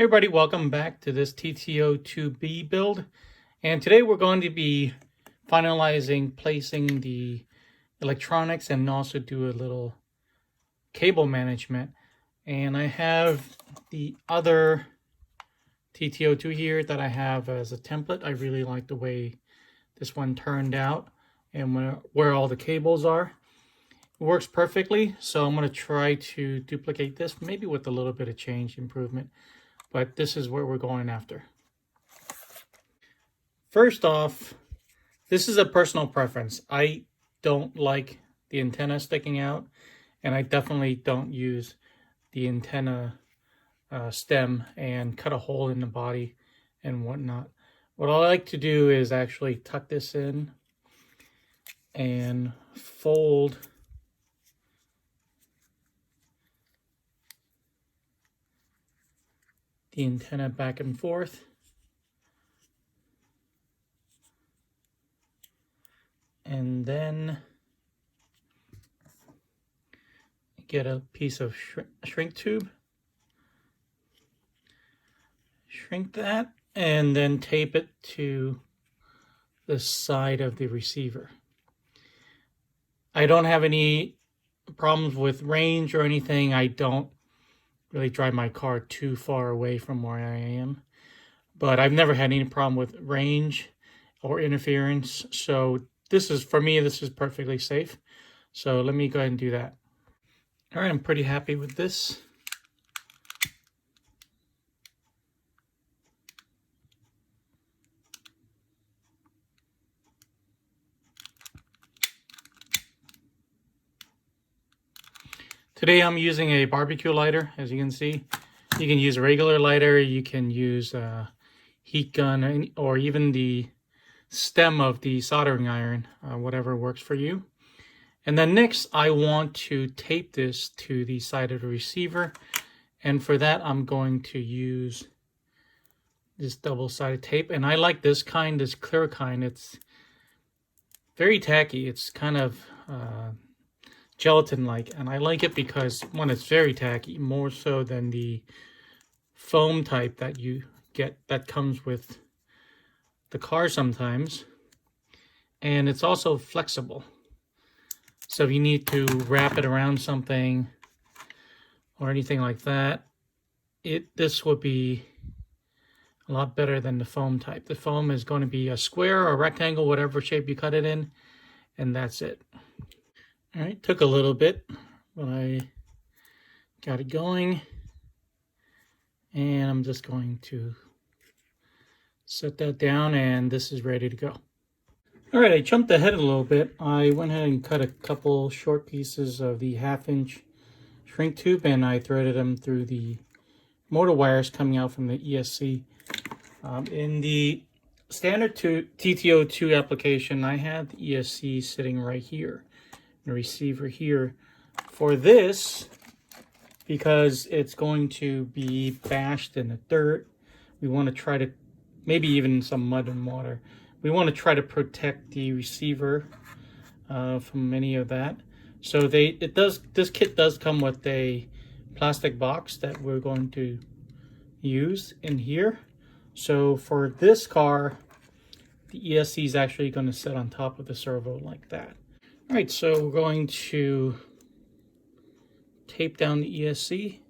Hey everybody, welcome back to this TT-02B build. And today we're going to be finalizing placing the electronics and also do a little cable management. And I have the other TT-02 here that I have as a template. I really like the way this one turned out and where all the cables are. It works perfectly, so I'm going to try to duplicate this, maybe with a little bit of change improvement. But this is what we're going after. First off, this is a personal preference. I don't like the antenna sticking out, and I definitely don't use the antenna stem and cut a hole in the body and whatnot. What I like to do is actually tuck this in and fold the antenna back and forth, and then get a piece of shrink tube, shrink that, and then tape it to the side of the receiver. I don't have any problems with range or anything. I don't really drive my car too far away from where I am, but I've never had any problem with range or interference. So this is, for me, this is perfectly safe. So let me go ahead and do that. All right, I'm pretty happy with this. Today I'm using a barbecue lighter, as you can see. You can use a regular lighter, you can use a heat gun, or even the stem of the soldering iron, whatever works for you. And then next, I want to tape this to the side of the receiver. And for that, I'm going to use this double-sided tape. And I like this kind, this clear kind. It's very tacky. It's kind of gelatin-like, and I like it because, one, it's very tacky, more so than the foam type that you get that comes with the car sometimes. And it's also flexible, so if you need to wrap it around something or anything like that, this would be a lot better than the foam type. The foam is going to be a square or a rectangle, whatever shape you cut it in, and that's it. All right, took a little bit, but I got it going, and I'm just going to set that down, and this is ready to go. All right, I jumped ahead a little bit. I went ahead and cut a couple short pieces of the 1/2-inch shrink tube, and I threaded them through the motor wires coming out from the ESC. In the standard TT-02 application, I had the ESC sitting right here. The receiver here. For this, because it's going to be bashed in the dirt, we want to try to, maybe even some mud and water, we want to try to protect the receiver from any of that. So this kit does come with a plastic box that we're going to use in here. So for this car, the ESC is actually going to sit on top of the servo like that. All right, so we're going to tape down the ESC.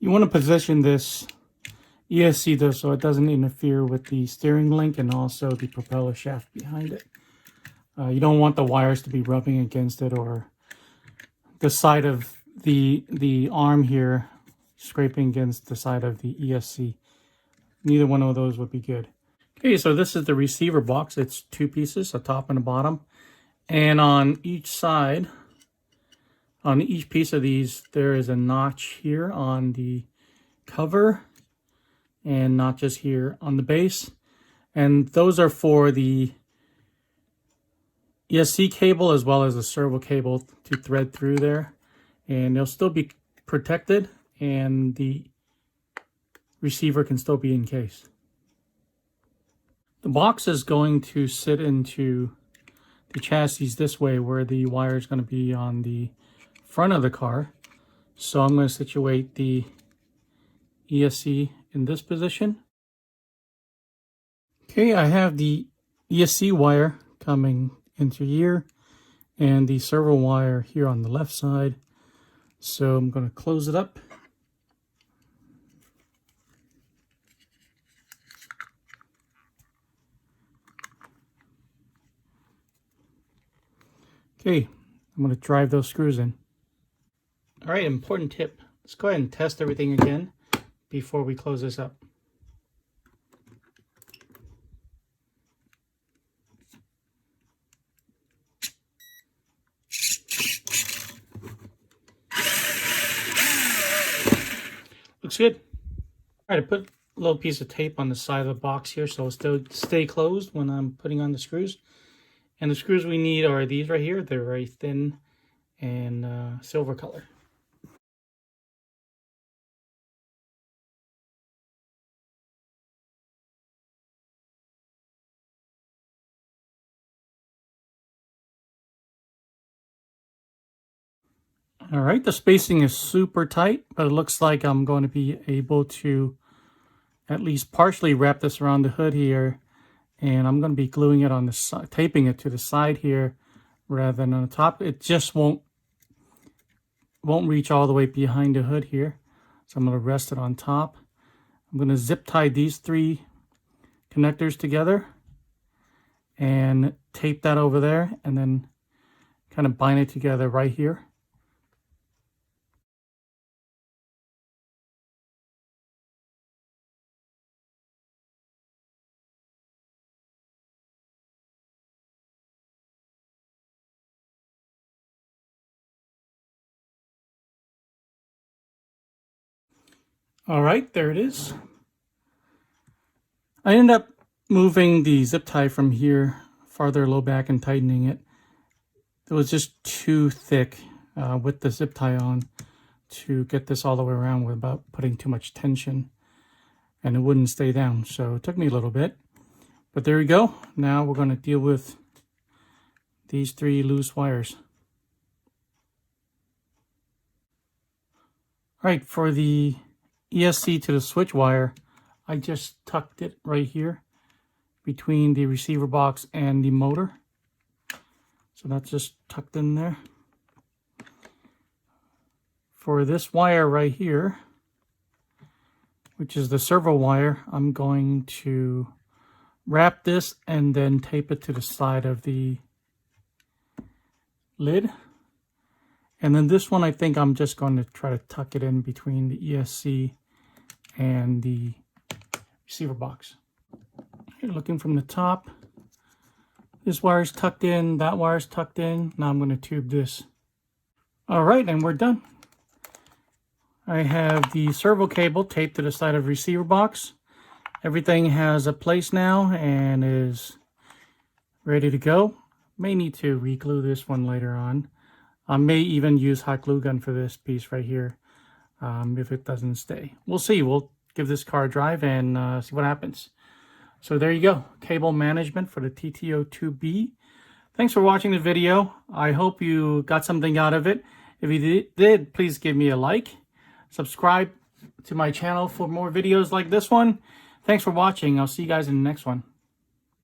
You want to position this ESC though so it doesn't interfere with the steering link and also the propeller shaft behind it. You don't want the wires to be rubbing against it or the side of the arm here scraping against the side of the ESC. Neither one of those would be good. Okay, so this is the receiver box. It's 2 pieces, a top and a bottom. And on each side, on each piece of these, there is a notch here on the cover and notches here on the base. And those are for the ESC cable as well as the servo cable to thread through there. And they'll still be protected and the receiver can still be encased. The box is going to sit into the chassis this way, where the wire is going to be on the front of the car. So I'm going to situate the ESC in this position. Okay, I have the ESC wire coming into here and the servo wire here on the left side. So I'm going to close it up. Okay, I'm going to drive those screws in. All right, important tip. Let's go ahead and test everything again before we close this up. Looks good. All right, I put a little piece of tape on the side of the box here so it'll still stay closed when I'm putting on the screws. And the screws we need are these right here. They're very thin and silver color. All right, the spacing is super tight, but it looks like I'm going to be able to at least partially wrap this around the hood here. And I'm going to be gluing it on the side, taping it to the side here rather than on the top. It just won't reach all the way behind the hood here. So I'm going to rest it on top. I'm going to zip tie these three connectors together and tape that over there and then kind of bind it together right here. All right, there it is. I ended up moving the zip tie from here farther low back and tightening it. It was just too thick with the zip tie on to get this all the way around without putting too much tension, and it wouldn't stay down. So it took me a little bit, but there we go. Now we're going to deal with these three loose wires. All right, for the ESC to the switch wire, I just tucked it right here between the receiver box and the motor. So that's just tucked in there. For this wire right here, which is the servo wire, I'm going to wrap this and then tape it to the side of the lid. And then this one, I think I'm just going to try to tuck it in between the ESC and the receiver box. Here, looking from the top, this wire's tucked in, that wire's tucked in. Now I'm going to tube this. All right, and we're done. I have the servo cable taped to the side of the receiver box. Everything has a place now and is ready to go. May need to re-glue this one later on. I may even use hot glue gun for this piece right here if it doesn't stay. We'll see. We'll give this car a drive and see what happens. So there you go. Cable management for the TT-02B. Thanks for watching the video. I hope you got something out of it. If you did, please give me a like. Subscribe to my channel for more videos like this one. Thanks for watching. I'll see you guys in the next one.